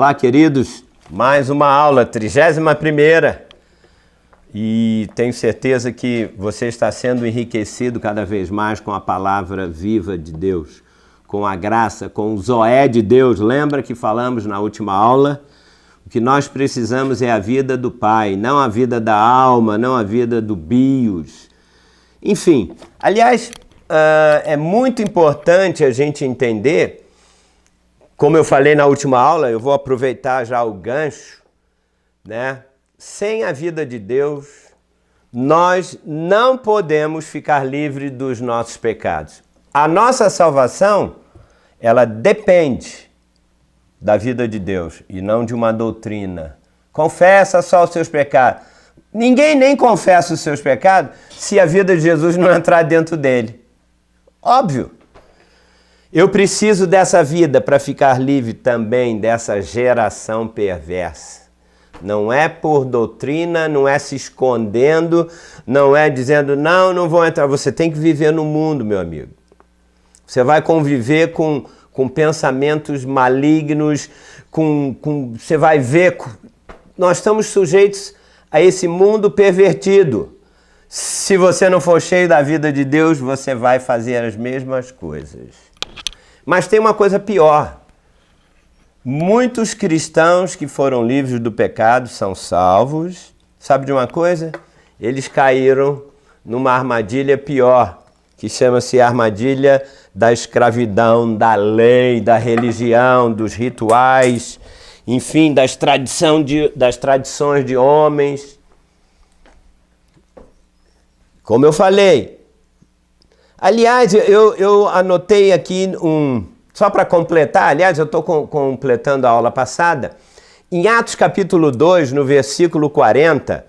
Olá, queridos, mais uma aula, 31ª, e tenho certeza que você está sendo enriquecido cada vez mais com a palavra viva de Deus, com a graça, com o Zoé de Deus. Lembra que falamos na última aula? O que nós precisamos é a vida do Pai, não a vida da alma, não a vida do bios. Enfim, aliás, é muito importante a gente entender. Como eu falei na última aula, eu vou aproveitar já o gancho, né? Sem a vida de Deus, nós não podemos ficar livres dos nossos pecados. A nossa salvação, ela depende da vida de Deus e não de uma doutrina. Confessa só os seus pecados. Ninguém nem confessa os seus pecados se a vida de Jesus não entrar dentro dele. Óbvio. Eu preciso dessa vida para ficar livre também dessa geração perversa. Não é por doutrina, não é se escondendo, não é dizendo, não vou entrar. Você tem que viver no mundo, meu amigo. Você vai conviver com pensamentos malignos, você vai ver. Nós estamos sujeitos a esse mundo pervertido. Se você não for cheio da vida de Deus, você vai fazer as mesmas coisas. Mas tem uma coisa pior. Muitos cristãos que foram livres do pecado são salvos. Sabe de uma coisa? Eles caíram numa armadilha pior, que chama-se armadilha da escravidão, da lei, da religião, dos rituais, enfim, das tradições de homens. Como eu falei. Aliás, eu anotei aqui só para completar, aliás, eu estou completando a aula passada, em Atos capítulo 2, no versículo 40,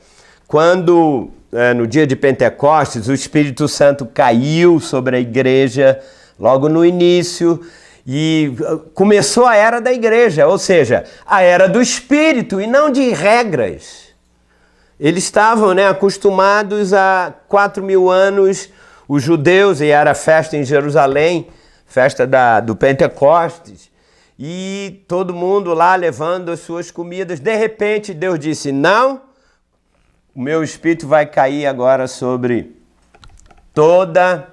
quando no dia de Pentecostes o Espírito Santo caiu sobre a igreja, logo no início, e começou a era da igreja, ou seja, a era do Espírito e não de regras. Eles estavam acostumados a 4.000 anos, os judeus, e era festa em Jerusalém, festa do Pentecostes, e todo mundo lá levando as suas comidas. De repente, Deus disse, não, o meu Espírito vai cair agora sobre toda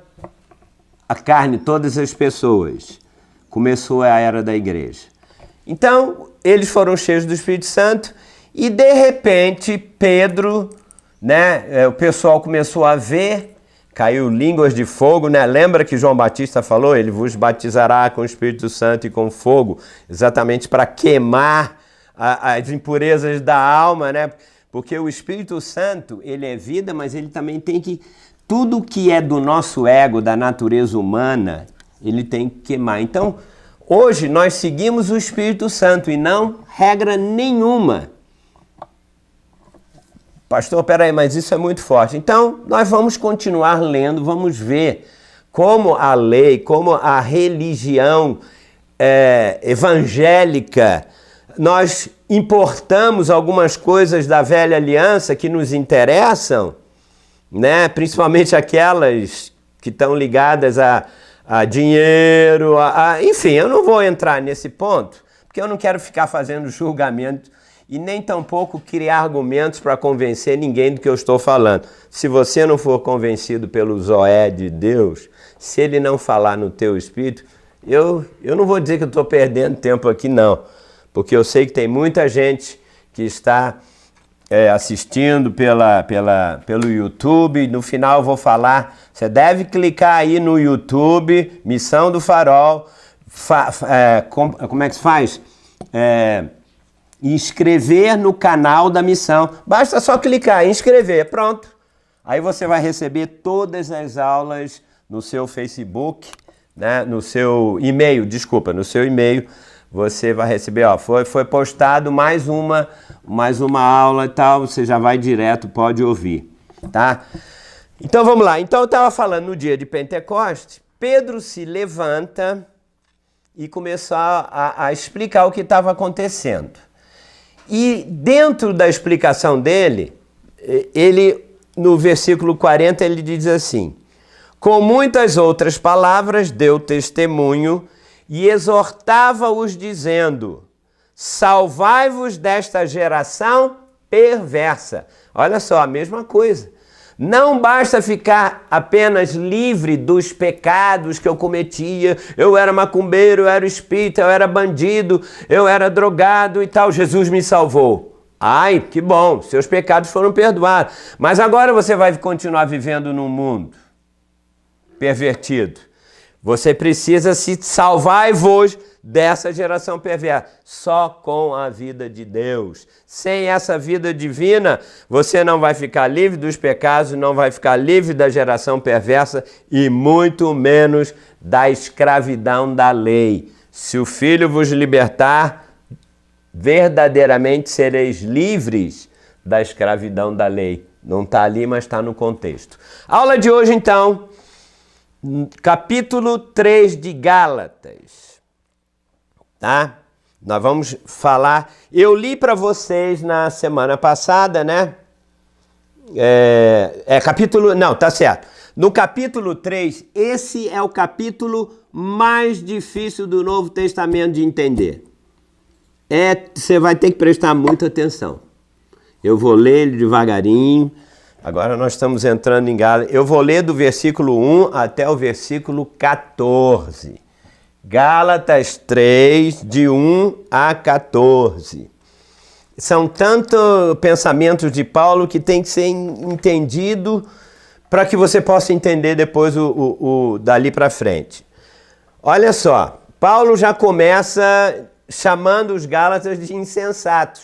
a carne, todas as pessoas. Começou a era da igreja. Então, eles foram cheios do Espírito Santo, e de repente, Pedro, o pessoal começou a ver, caiu línguas de fogo, Lembra que João Batista falou? Ele vos batizará com o Espírito Santo e com fogo, exatamente para queimar as impurezas da alma, Porque o Espírito Santo, ele é vida, mas ele também tem que... Tudo que é do nosso ego, da natureza humana, ele tem que queimar. Então, hoje nós seguimos o Espírito Santo e não regra nenhuma. Pastor, peraí, mas isso é muito forte. Então, nós vamos continuar lendo, vamos ver como a lei, como a religião evangélica, nós importamos algumas coisas da velha aliança que nos interessam, principalmente aquelas que estão ligadas a dinheiro, enfim, eu não vou entrar nesse ponto, porque eu não quero ficar fazendo julgamento e nem tampouco criar argumentos para convencer ninguém do que eu estou falando. Se você não for convencido pelo Zoé de Deus, se ele não falar no teu espírito, eu não vou dizer que eu estou perdendo tempo aqui não, porque eu sei que tem muita gente que está assistindo pelo YouTube. No final eu vou falar, você deve clicar aí no YouTube, Missão do Farol, como é que se faz? Inscrever no canal da missão. Basta só clicar em inscrever, pronto. Aí você vai receber todas as aulas no seu Facebook, no seu e-mail, no seu e-mail. Você vai receber, foi postado mais uma aula e tal, você já vai direto, pode ouvir, tá? Então vamos lá. Então eu estava falando no dia de Pentecostes, Pedro se levanta e começou a explicar o que estava acontecendo. E dentro da explicação dele, no versículo 40, ele diz assim: com muitas outras palavras deu testemunho e exortava-os dizendo: salvai-vos desta geração perversa. Olha só, a mesma coisa. Não basta ficar apenas livre dos pecados que eu cometia. Eu era macumbeiro, eu era espírita, eu era bandido, eu era drogado e tal. Jesus me salvou. Ai, que bom, seus pecados foram perdoados. Mas agora você vai continuar vivendo num mundo pervertido. Você precisa se salvar-vos dessa geração perversa, só com a vida de Deus. Sem essa vida divina, você não vai ficar livre dos pecados, não vai ficar livre da geração perversa e muito menos da escravidão da lei. Se o Filho vos libertar, verdadeiramente sereis livres da escravidão da lei. Não está ali, mas está no contexto. Aula de hoje, então, capítulo 3 de Gálatas. Tá? Nós vamos falar... Eu li para vocês na semana passada, né? Capítulo... Não, tá certo. No capítulo 3, esse é o capítulo mais difícil do Novo Testamento de entender. Você vai ter que prestar muita atenção. Eu vou ler ele devagarinho. Agora nós estamos entrando em Gálatas. Eu vou ler do versículo 1 até o versículo 14. Gálatas 3, de 1 a 14. São tantos pensamentos de Paulo que tem que ser entendido para que você possa entender depois o dali para frente. Olha só, Paulo já começa chamando os Gálatas de insensatos.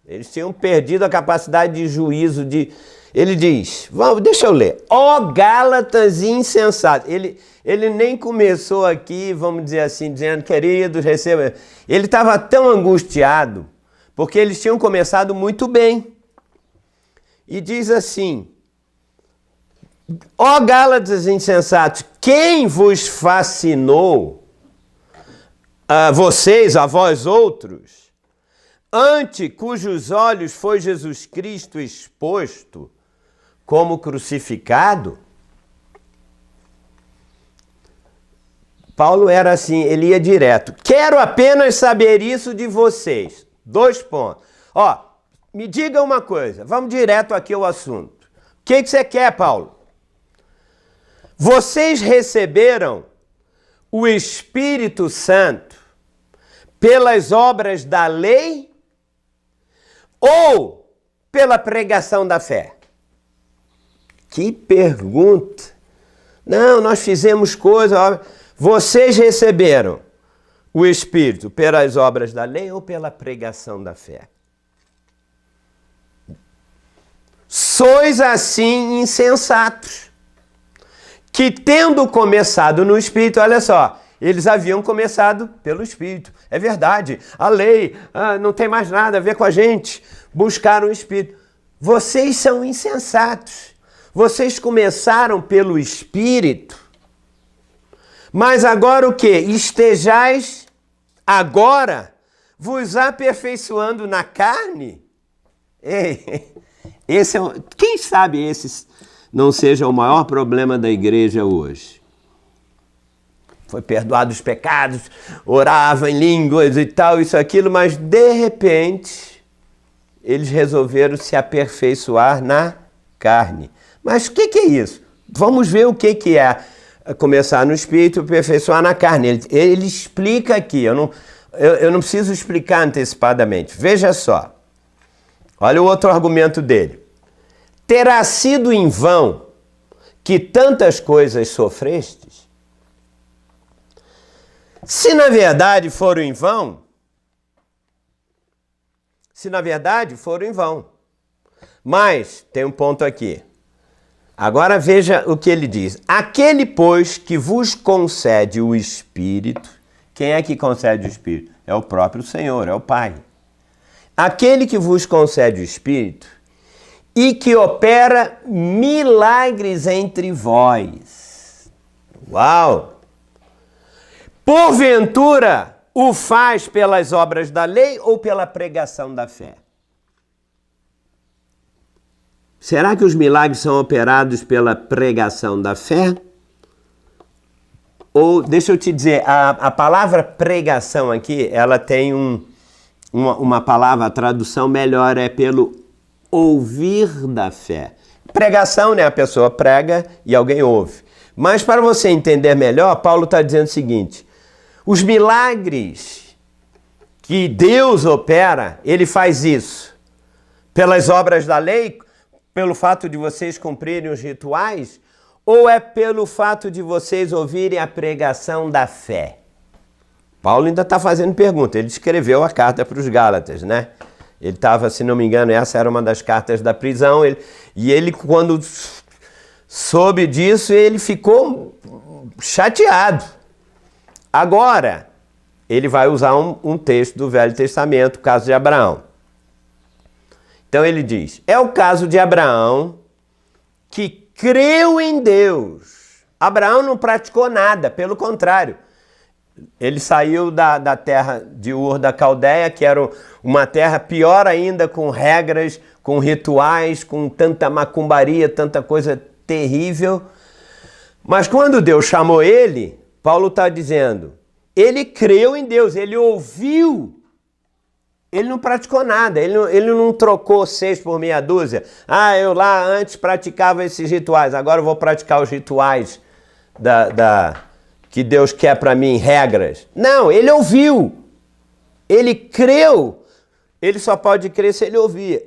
Eles tinham perdido a capacidade de juízo. Ele diz, deixa eu ler, ó Gálatas insensatos. Ele nem começou aqui, vamos dizer assim, dizendo, queridos, receba. Ele estava tão angustiado, porque eles tinham começado muito bem. E diz assim, ó Gálatas insensatos, quem vos fascinou, a vocês, a vós outros, ante cujos olhos foi Jesus Cristo exposto como crucificado? Paulo era assim, ele ia direto. Quero apenas saber isso de vocês. 2 pontos. Ó, me diga uma coisa, vamos direto aqui ao assunto. O que você quer, Paulo? Vocês receberam o Espírito Santo pelas obras da lei ou pela pregação da fé? Que pergunta! Não, nós fizemos coisas. Vocês receberam o Espírito pelas obras da lei ou pela pregação da fé? Sois assim insensatos, que tendo começado no Espírito, olha só, eles haviam começado pelo Espírito. É verdade, a lei não tem mais nada a ver com a gente. Buscaram o Espírito. Vocês são insensatos. Vocês começaram pelo Espírito, mas agora o quê? Estejais agora vos aperfeiçoando na carne? Ei, quem sabe esse não seja o maior problema da igreja hoje. Foi perdoado os pecados, orava em línguas e tal, isso, aquilo, mas de repente eles resolveram se aperfeiçoar na carne. Mas o que é isso? Vamos ver o que é começar no espírito e aperfeiçoar na carne. Ele explica aqui, eu não preciso explicar antecipadamente. Veja só, olha o outro argumento dele. Terá sido em vão que tantas coisas sofrestes? Se na verdade foram em vão, Mas, tem um ponto aqui. Agora veja o que ele diz. Aquele, pois, que vos concede o Espírito, quem é que concede o Espírito? É o próprio Senhor, é o Pai. Aquele que vos concede o Espírito e que opera milagres entre vós. Uau! Porventura, o faz pelas obras da lei ou pela pregação da fé? Será que os milagres são operados pela pregação da fé? Ou, deixa eu te dizer, a palavra pregação aqui, ela tem uma palavra, a tradução melhor é pelo ouvir da fé. Pregação, né? A pessoa prega e alguém ouve. Mas para você entender melhor, Paulo está dizendo o seguinte: os milagres que Deus opera, ele faz isso pelas obras da lei, pelo fato de vocês cumprirem os rituais, ou é pelo fato de vocês ouvirem a pregação da fé? Paulo ainda está fazendo pergunta. Ele escreveu a carta para os Gálatas, né? Ele estava, se não me engano, essa era uma das cartas da prisão. E ele, quando soube disso, ele ficou chateado. Agora, ele vai usar um texto do Velho Testamento, o caso de Abraão. Então ele diz: é o caso de Abraão que creu em Deus. Abraão não praticou nada, pelo contrário. Ele saiu da terra de Ur da Caldeia, que era uma terra pior ainda, com regras, com rituais, com tanta macumbaria, tanta coisa terrível. Mas quando Deus chamou ele, Paulo está dizendo, ele creu em Deus, ele ouviu. Ele não praticou nada, ele não trocou 6 por meia dúzia. Ah, eu lá antes praticava esses rituais, agora eu vou praticar os rituais que Deus quer para mim, regras. Não, ele ouviu, ele creu. Ele só pode crer se ele ouvir.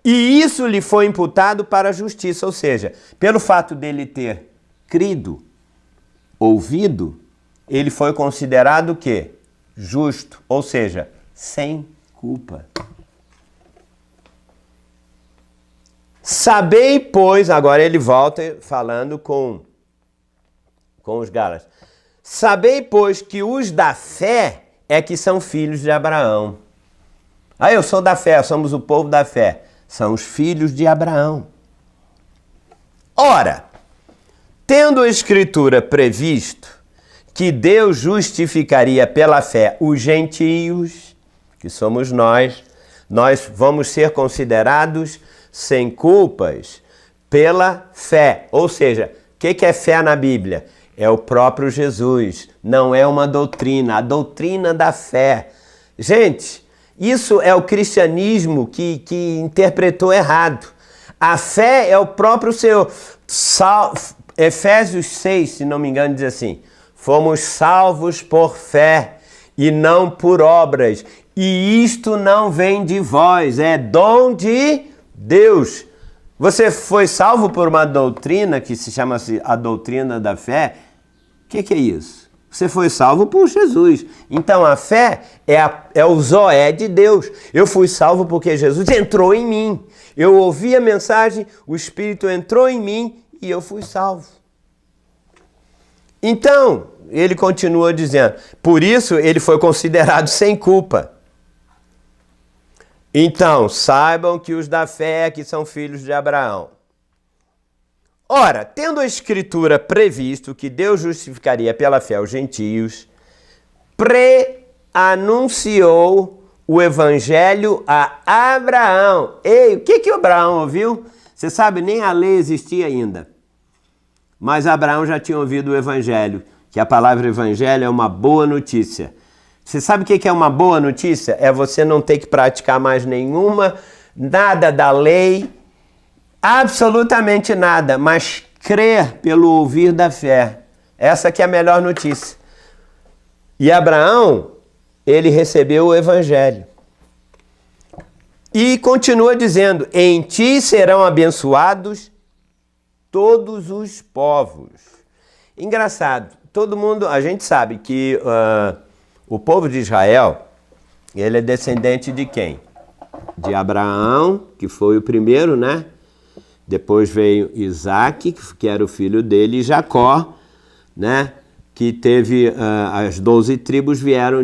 E isso lhe foi imputado para a justiça, ou seja, pelo fato dele ter crido, ouvido, ele foi considerado o quê? Justo, ou seja, sem culpa. Sabei, pois, agora ele volta falando com os Gálatas. Sabei, pois, que os da fé é que são filhos de Abraão. Ah, eu sou da fé, somos o povo da fé. São os filhos de Abraão. Ora, tendo a Escritura previsto que Deus justificaria pela fé os gentios, que somos nós vamos ser considerados sem culpas pela fé. Ou seja, o que é fé na Bíblia? É o próprio Jesus, não é uma doutrina, a doutrina da fé. Gente, isso é o cristianismo que interpretou errado. A fé é o próprio Senhor. Efésios 6, se não me engano, diz assim: fomos salvos por fé e não por obras. E isto não vem de vós, é dom de Deus. Você foi salvo por uma doutrina que se chama a doutrina da fé? O que é isso? Você foi salvo por Jesus. Então a fé é o zoé de Deus. Eu fui salvo porque Jesus entrou em mim. Eu ouvi a mensagem, o Espírito entrou em mim e eu fui salvo. Então, ele continua dizendo, por isso ele foi considerado sem culpa. Então, saibam que os da fé que são filhos de Abraão. Ora, tendo a Escritura previsto que Deus justificaria pela fé os gentios, pré-anunciou o evangelho a Abraão. Ei, o que Abraão ouviu? Você sabe, nem a lei existia ainda. Mas Abraão já tinha ouvido o evangelho, que a palavra evangelho é uma boa notícia. Você sabe o que é uma boa notícia? É você não ter que praticar mais nada da lei, absolutamente nada, mas crer pelo ouvir da fé. Essa que é a melhor notícia. E Abraão, ele recebeu o evangelho. E continua dizendo, em ti serão abençoados todos os povos. Engraçado, todo mundo, a gente sabe que o povo de Israel, ele é descendente de quem? De Abraão, que foi o primeiro, né? Depois veio Isaac, que era o filho dele, e Jacó, né? Que teve, as 12 tribos vieram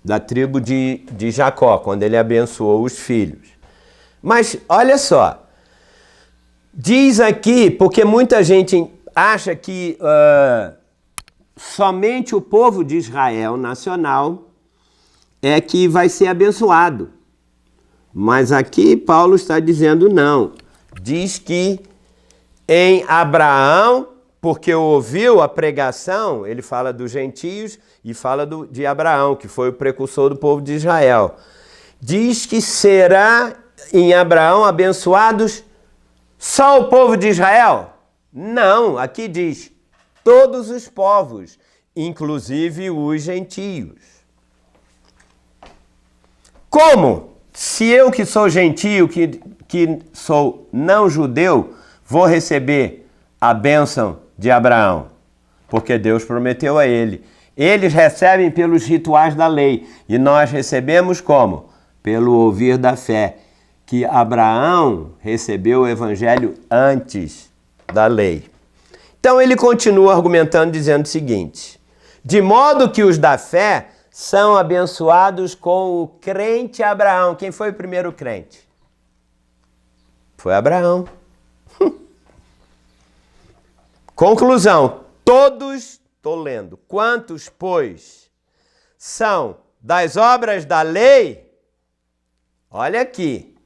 da tribo de Jacó, quando ele abençoou os filhos. Mas, olha só, diz aqui, porque muita gente acha que somente o povo de Israel nacional é que vai ser abençoado. Mas aqui Paulo está dizendo não. Diz que em Abraão porque ouviu a pregação, ele fala dos gentios e fala de Abraão, que foi o precursor do povo de Israel. Diz que será em Abraão abençoados só o povo de Israel? Não, aqui diz todos os povos, inclusive os gentios. Como? Se eu que sou gentio, que sou não judeu, vou receber a bênção de Abraão? Porque Deus prometeu a ele. Eles recebem pelos rituais da lei e nós recebemos como? Pelo ouvir da fé, que Abraão recebeu o evangelho antes da lei. Então ele continua argumentando dizendo o seguinte: de modo que os da fé são abençoados com o crente Abraão. Quem foi o primeiro crente? Foi Abraão. Conclusão, todos, estou lendo, quantos, pois, são das obras da lei? Olha aqui,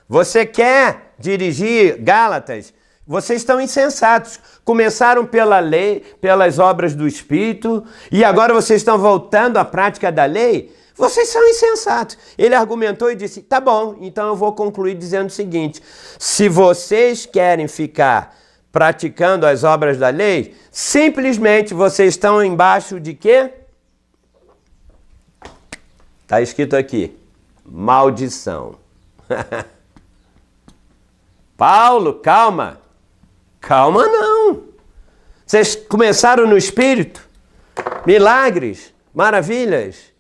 você quer dirigir Gálatas? Vocês estão insensatos. Começaram pela lei, pelas obras do Espírito, e agora vocês estão voltando à prática da lei? Vocês são insensatos. Ele argumentou e disse, tá bom, então eu vou concluir dizendo o seguinte: se vocês querem ficar praticando as obras da lei, simplesmente vocês estão embaixo de quê? Está escrito aqui, maldição. Paulo, calma. Calma não. Vocês começaram no Espírito, milagres, maravilhas,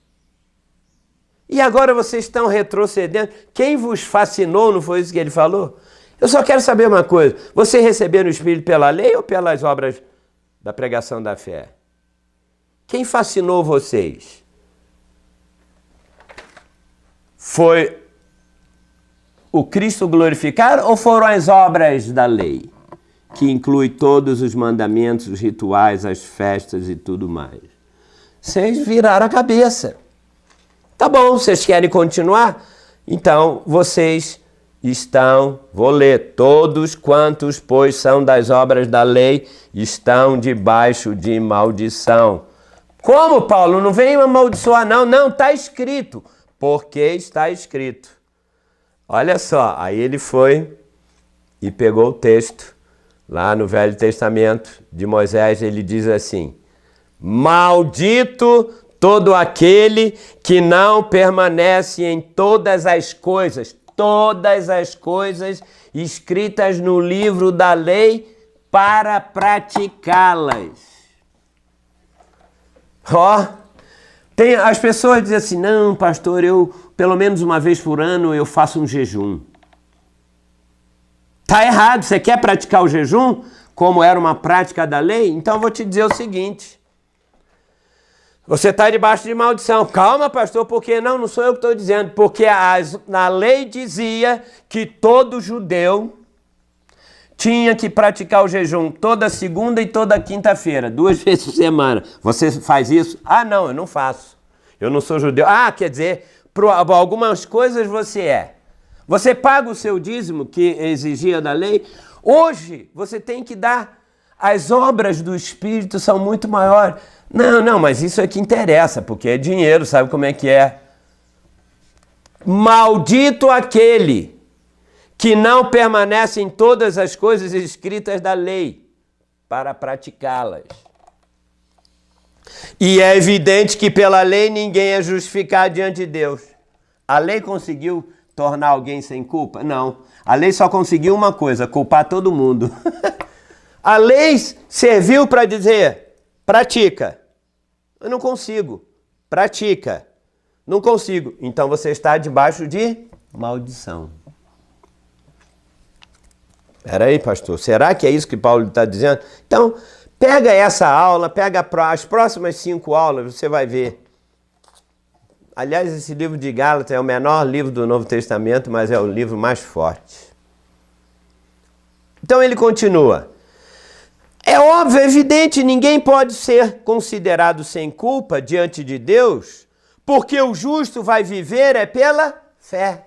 e agora vocês estão retrocedendo. Quem vos fascinou, não foi isso que ele falou? Eu só quero saber uma coisa, vocês receberam o Espírito pela lei ou pelas obras da pregação da fé? Quem fascinou vocês? Foi o Cristo glorificado ou foram as obras da lei? Que inclui todos os mandamentos, os rituais, as festas e tudo mais. Vocês viraram a cabeça. Tá bom, vocês querem continuar? Então, vocês estão, vou ler, todos quantos, pois, são das obras da lei, estão debaixo de maldição. Como, Paulo? Não vem amaldiçoar, não. Não, está escrito. Porque está escrito. Olha só, aí ele foi e pegou o texto. Lá no Velho Testamento de Moisés, ele diz assim: maldito todo aquele que não permanece em todas as coisas escritas no livro da lei para praticá-las. As pessoas dizem assim, não, pastor, eu pelo menos uma vez por ano eu faço um jejum. Tá errado, você quer praticar o jejum como era uma prática da lei? Então eu vou te dizer o seguinte, você está debaixo de maldição. Calma, pastor, porque não sou eu que estou dizendo, porque na lei dizia que todo judeu tinha que praticar o jejum toda segunda e toda quinta-feira, 2 vezes por semana. Você faz isso? Ah, não, eu não faço. Eu não sou judeu. Ah, quer dizer, para algumas coisas você é. Você paga o seu dízimo que exigia da lei. Hoje você tem que dar. As obras do Espírito são muito maiores. Não, mas isso é que interessa, porque é dinheiro, sabe como é que é? Maldito aquele que não permanece em todas as coisas escritas da lei para praticá-las. E é evidente que pela lei ninguém é justificado diante de Deus. A lei conseguiu tornar alguém sem culpa? Não. A lei só conseguiu uma coisa, culpar todo mundo. A lei serviu para dizer, pratica. Eu não consigo. Pratica. Não consigo. Então você está debaixo de maldição. Peraí, pastor, será que é isso que Paulo está dizendo? Então, pega essa aula, pega as próximas 5 aulas, você vai ver. Aliás, esse livro de Gálatas é o menor livro do Novo Testamento, mas é o livro mais forte. Então ele continua. É óbvio, é evidente, ninguém pode ser considerado sem culpa diante de Deus, porque o justo vai viver pela fé.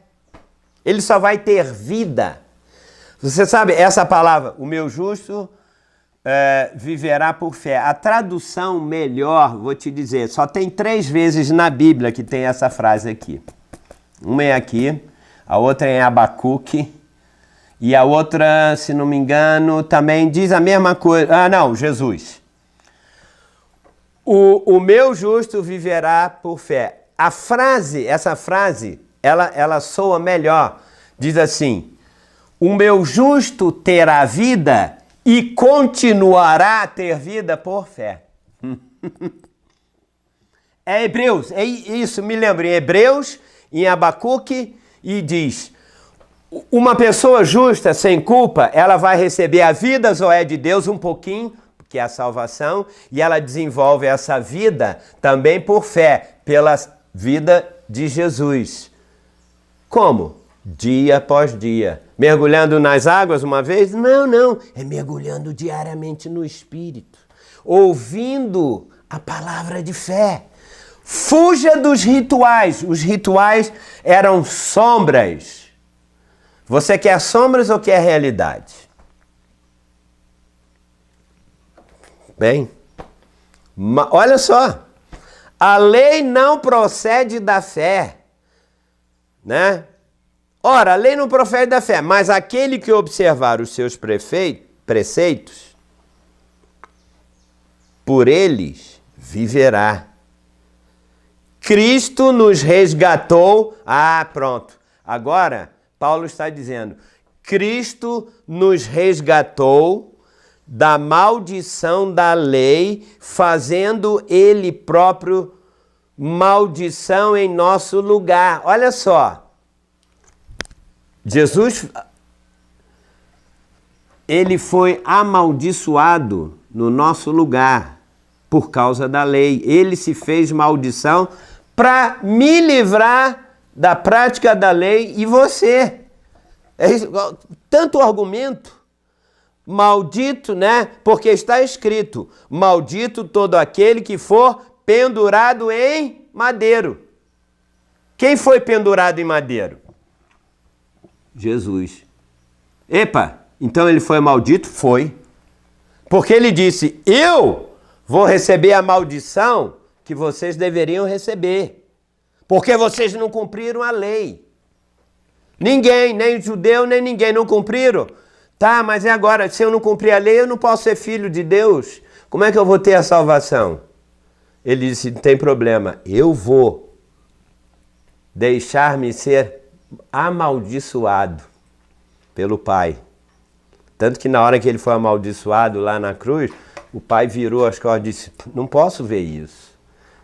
Ele só vai ter vida. Você sabe, essa palavra, o meu justo viverá por fé. A tradução melhor, vou te dizer, só tem 3 vezes na Bíblia que tem essa frase aqui. Uma é aqui, a outra é em Abacuque, e a outra, se não me engano, também diz a mesma coisa. Ah, não, Jesus. O meu justo viverá por fé. Essa frase, ela soa melhor. Diz assim: o meu justo terá vida e continuará a ter vida por fé. É Hebreus, é isso, me lembro, em Hebreus, em Abacuque, e diz: uma pessoa justa, sem culpa, ela vai receber a vida Zoé de Deus um pouquinho, que é a salvação, e ela desenvolve essa vida também por fé, pela vida de Jesus. Como? Dia após dia. Mergulhando nas águas uma vez? Não. É mergulhando diariamente no Espírito. Ouvindo a palavra de fé. Fuja dos rituais. Os rituais eram sombras. Você quer sombras ou quer realidade? Bem, olha só. A lei não procede da fé, né? Ora, a lei não procede da fé, mas aquele que observar os seus preceitos, por eles viverá. Cristo nos resgatou. Ah, pronto. Agora, Paulo está dizendo, Cristo nos resgatou da maldição da lei, fazendo ele próprio maldição em nosso lugar. Olha só, Jesus, ele foi amaldiçoado no nosso lugar por causa da lei. Ele se fez maldição para me livrar da prática da lei e você. Tanto argumento. Maldito, né? Porque está escrito: maldito todo aquele que for pendurado em madeiro. Quem foi pendurado em madeiro? Jesus. Epa, então ele foi maldito? Foi. Porque ele disse: eu vou receber a maldição que vocês deveriam receber. Porque vocês não cumpriram a lei. Ninguém, nem judeu, nem ninguém, não cumpriram. Tá, mas e agora? Se eu não cumprir a lei, eu não posso ser filho de Deus. Como é que eu vou ter a salvação? Ele disse: não tem problema, eu vou deixar-me ser amaldiçoado pelo Pai. Tanto que na hora que ele foi amaldiçoado lá na cruz, o Pai virou as costas e disse: não posso ver isso.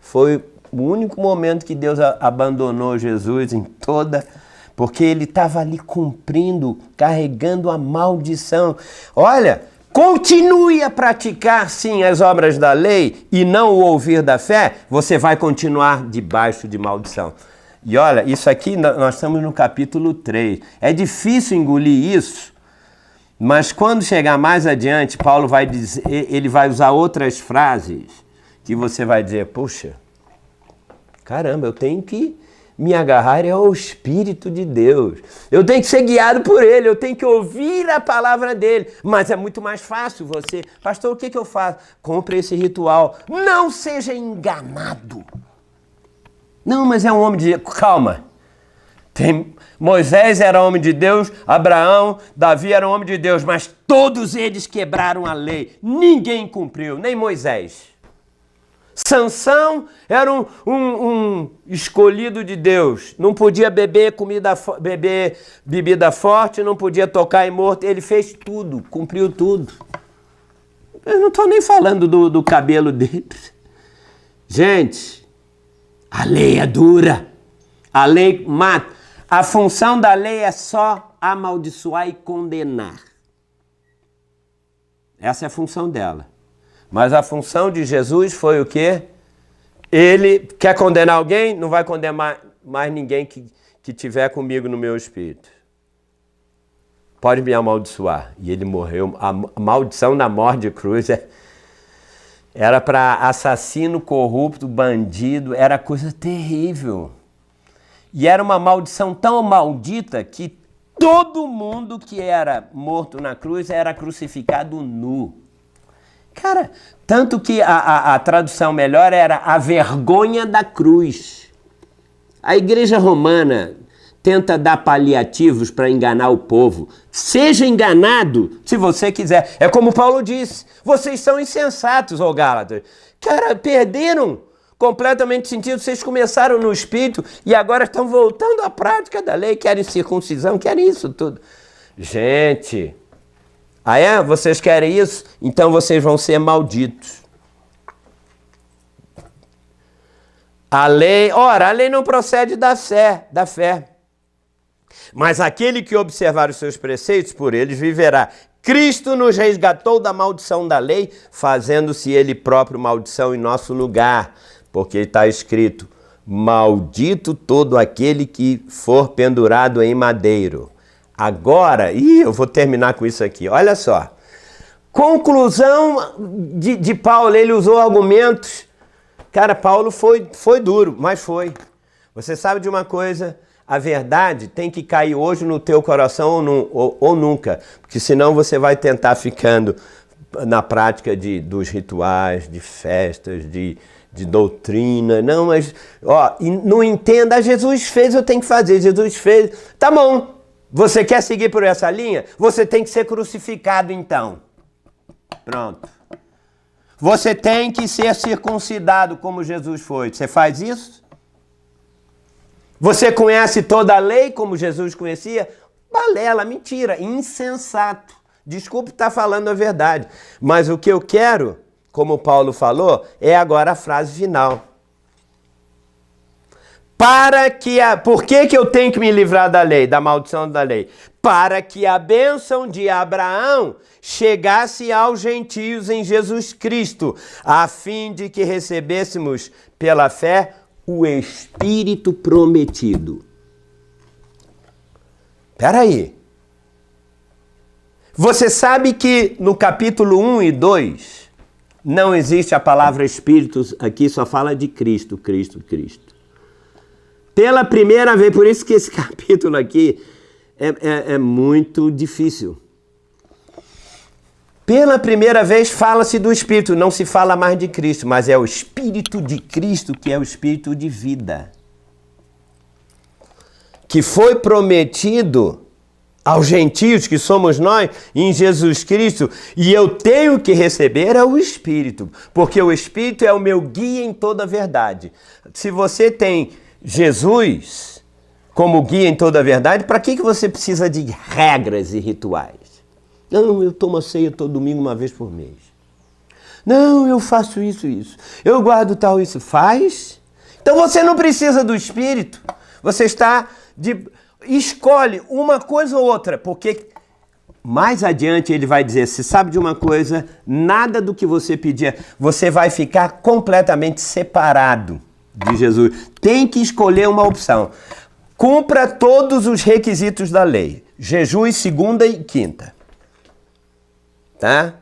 Foi o único momento que Deus abandonou Jesus em toda... Porque ele estava ali cumprindo, carregando a maldição. Olha, continue a praticar sim as obras da lei e não o ouvir da fé, você vai continuar debaixo de maldição. E olha, isso aqui nós estamos no capítulo 3. É difícil engolir isso, mas quando chegar mais adiante, Paulo vai dizer, ele vai usar outras frases que você vai dizer: puxa, caramba, eu tenho que me agarrar ao Espírito de Deus. Eu tenho que ser guiado por Ele, eu tenho que ouvir a palavra dEle. Mas é muito mais fácil você... Pastor, o que eu faço? Compre esse ritual. Não seja enganado. Não, mas é um homem de Deus. Calma. Moisés era homem de Deus, Abraão, Davi era homem de Deus, mas todos eles quebraram a lei. Ninguém cumpriu, nem Moisés. Sansão era um escolhido de Deus. Não podia beber bebida forte, não podia tocar em morto. Ele fez tudo, cumpriu tudo. Eu não estou nem falando do cabelo dele. Gente, a lei é dura. A lei mata. A função da lei é só amaldiçoar e condenar. Essa é a função dela. Mas a função de Jesus foi o quê? Ele quer condenar alguém? Não vai condenar mais ninguém que tiver comigo no meu espírito. Pode me amaldiçoar. E ele morreu. A maldição da morte de cruz era para assassino, corrupto, bandido. Era coisa terrível. E era uma maldição tão maldita que todo mundo que era morto na cruz era crucificado nu. Cara, tanto que a tradução melhor era a vergonha da cruz. A igreja romana tenta dar paliativos para enganar o povo. Seja enganado se você quiser. É como Paulo disse, vocês são insensatos, ó Gálatas. Cara, perderam completamente o sentido. Vocês começaram no espírito e agora estão voltando à prática da lei. Querem circuncisão, querem isso tudo. Gente, vocês querem isso? Então vocês vão ser malditos. A lei não procede da fé. Mas aquele que observar os seus preceitos, por eles viverá. Cristo nos resgatou da maldição da lei, fazendo-se ele próprio maldição em nosso lugar. Porque está escrito, maldito todo aquele que for pendurado em madeiro. Agora, eu vou terminar com isso aqui, olha só. Conclusão de Paulo, ele usou argumentos. Cara, Paulo foi duro, mas foi. Você sabe de uma coisa? A verdade tem que cair hoje no teu coração ou nunca. Porque senão você vai tentar ficando na prática dos rituais, de festas, de doutrina. Não, mas, não entenda. Jesus fez, eu tenho que fazer. Jesus fez. Tá bom. Você quer seguir por essa linha? Você tem que ser crucificado então. Pronto. Você tem que ser circuncidado como Jesus foi. Você faz isso? Você conhece toda a lei como Jesus conhecia? Balela, mentira, insensato. Desculpe estar falando a verdade. Mas o que eu quero, como Paulo falou, é agora a frase final. Por que eu tenho que me livrar da lei, da maldição da lei? Para que a bênção de Abraão chegasse aos gentios em Jesus Cristo, a fim de que recebêssemos pela fé o Espírito prometido. Espera aí. Você sabe que no capítulo 1 e 2 não existe a palavra Espírito, aqui só fala de Cristo, Cristo, Cristo. Pela primeira vez, por isso que esse capítulo aqui é muito difícil. Pela primeira vez fala-se do Espírito, não se fala mais de Cristo, mas é o Espírito de Cristo que é o Espírito de vida. Que foi prometido aos gentios, que somos nós, em Jesus Cristo, e eu tenho que receber o Espírito, porque o Espírito é o meu guia em toda a verdade. Se você tem Jesus como guia em toda a verdade, para que você precisa de regras e rituais? Não, eu tomo a ceia todo domingo uma vez por mês. Não, eu faço isso. Eu guardo tal, isso. Faz? Então você não precisa do Espírito. Você escolhe uma coisa ou outra, porque mais adiante ele vai dizer, se sabe de uma coisa, nada do que você pedir, você vai ficar completamente separado de Jesus. Tem que escolher uma opção. Cumpra todos os requisitos da lei. Jejum segunda e quinta. Tá?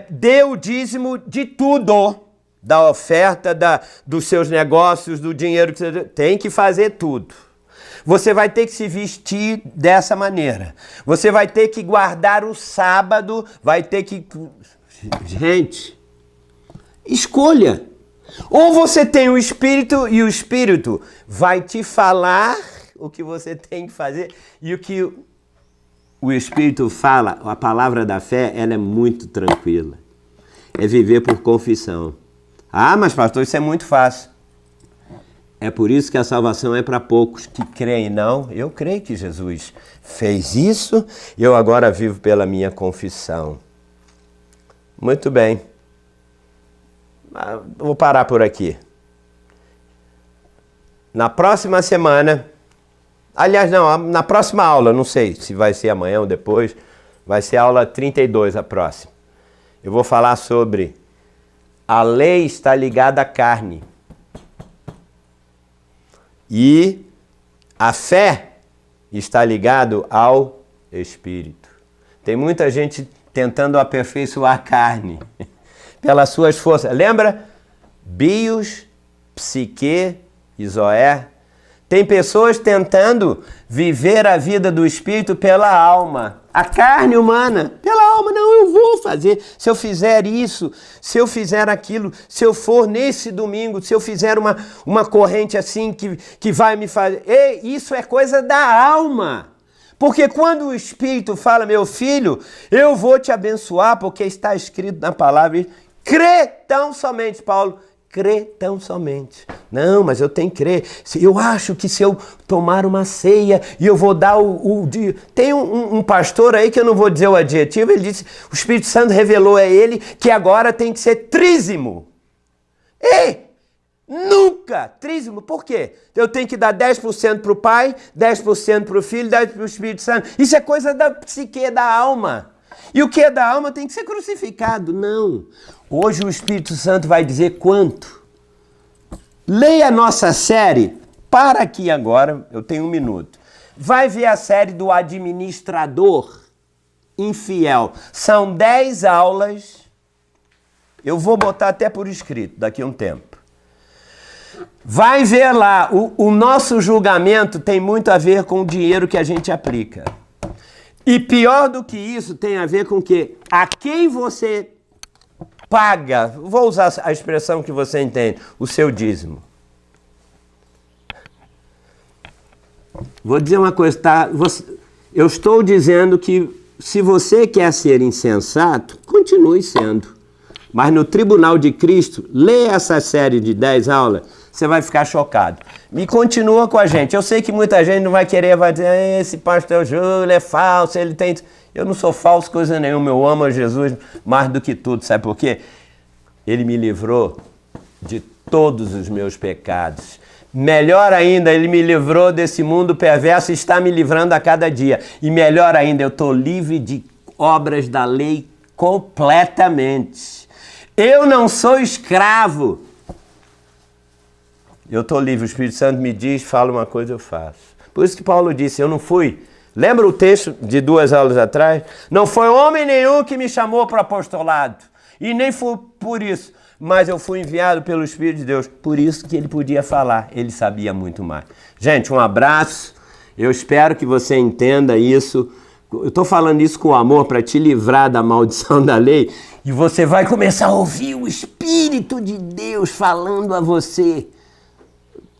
Dê o dízimo de tudo, da oferta, dos seus negócios, do dinheiro que você tem que fazer tudo. Você vai ter que se vestir dessa maneira. Você vai ter que guardar o sábado, vai ter que... Gente, escolha. Ou você tem o Espírito e o Espírito vai te falar o que você tem que fazer e o que o Espírito fala, a palavra da fé, ela é muito tranquila. É viver por confissão. Ah, mas pastor, isso é muito fácil. É por isso que a salvação é para poucos que creem. Não, eu creio que Jesus fez isso, eu agora vivo pela minha confissão. Muito bem. Vou parar por aqui. Na próxima semana, aliás, não, na próxima aula, não sei se vai ser amanhã ou depois, vai ser a aula 32 a próxima. Eu vou falar sobre a lei está ligada à carne. E a fé está ligada ao Espírito. Tem muita gente tentando aperfeiçoar a carne pelas suas forças. Lembra? Bios, psique e zoé. Tem pessoas tentando viver a vida do Espírito pela alma. A carne humana, pela alma, não, eu vou fazer. Se eu fizer isso, se eu fizer aquilo, se eu for nesse domingo, se eu fizer uma corrente assim que vai me fazer... Ei, isso é coisa da alma. Porque quando o Espírito fala, meu filho, eu vou te abençoar, porque está escrito na palavra, crê tão somente, Paulo, crê tão somente. Não, mas eu tenho que crer. Eu acho que se eu tomar uma ceia e eu vou dar o dia... Tem um pastor aí que eu não vou dizer o adjetivo, ele disse, o Espírito Santo revelou a ele que agora tem que ser trízimo. Ei! Nunca! Trízimo, por quê? Eu tenho que dar 10% para o Pai, 10% para o Filho, 10% para o Espírito Santo. Isso é coisa da psique, da alma. E o que é da alma tem que ser crucificado. Não. Hoje o Espírito Santo vai dizer quanto. Leia a nossa série. Para aqui agora, eu tenho 1 minuto. Vai ver a série do administrador infiel. São 10 aulas. Eu vou botar até por escrito daqui a um tempo. Vai ver lá, o nosso julgamento tem muito a ver com o dinheiro que a gente aplica. E pior do que isso, tem a ver com o quê? A quem você paga, vou usar a expressão que você entende, o seu dízimo. Vou dizer uma coisa, tá? Eu estou dizendo que se você quer ser insensato, continue sendo. Mas no Tribunal de Cristo, lê essa série de 10 aulas, você vai ficar chocado. E continua com a gente. Eu sei que muita gente não vai querer, vai dizer, esse pastor Júlio é falso, ele tem... Eu não sou falso coisa nenhuma, eu amo a Jesus mais do que tudo, sabe por quê? Ele me livrou de todos os meus pecados. Melhor ainda, ele me livrou desse mundo perverso e está me livrando a cada dia. E melhor ainda, eu estou livre de obras da lei completamente. Eu não sou escravo. Eu estou livre, o Espírito Santo me diz, fala uma coisa, eu faço. Por isso que Paulo disse, eu não fui. Lembra o texto de 2 aulas atrás? Não foi homem nenhum que me chamou para o apostolado. E nem foi por isso. Mas eu fui enviado pelo Espírito de Deus. Por isso que ele podia falar. Ele sabia muito mais. Gente, um abraço. Eu espero que você entenda isso. Eu estou falando isso com amor para te livrar da maldição da lei. E você vai começar a ouvir o Espírito de Deus falando a você.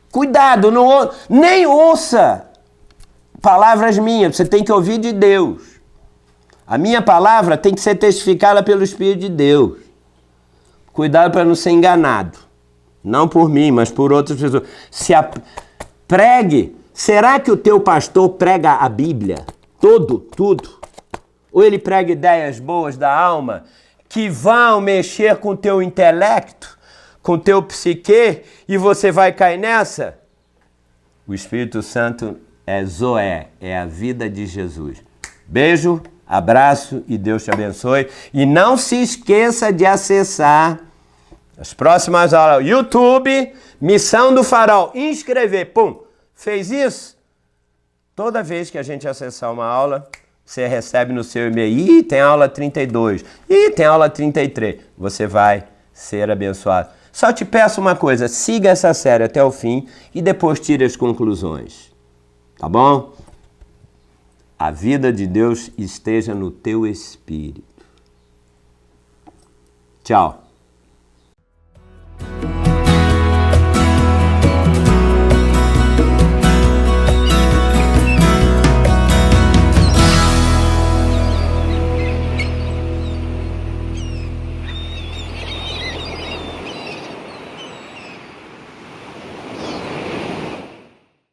Cuidado, nem ouça palavras minhas, você tem que ouvir de Deus. A minha palavra tem que ser testificada pelo Espírito de Deus. Cuidado para não ser enganado. Não por mim, mas por outras pessoas. Pregue. Será que o teu pastor prega a Bíblia? Tudo. Ou ele prega ideias boas da alma que vão mexer com o teu intelecto, com o teu psique, e você vai cair nessa? O Espírito Santo é Zoé, é a vida de Jesus. Beijo, abraço e Deus te abençoe. E não se esqueça de acessar as próximas aulas. YouTube, Missão do Farol, inscrever, pum. Fez isso? Toda vez que a gente acessar uma aula, você recebe no seu e-mail. Ih, tem aula 32. Ih, tem aula 33. Você vai ser abençoado. Só te peço uma coisa, siga essa série até o fim e depois tire as conclusões. Tá bom? A vida de Deus esteja no teu espírito. Tchau.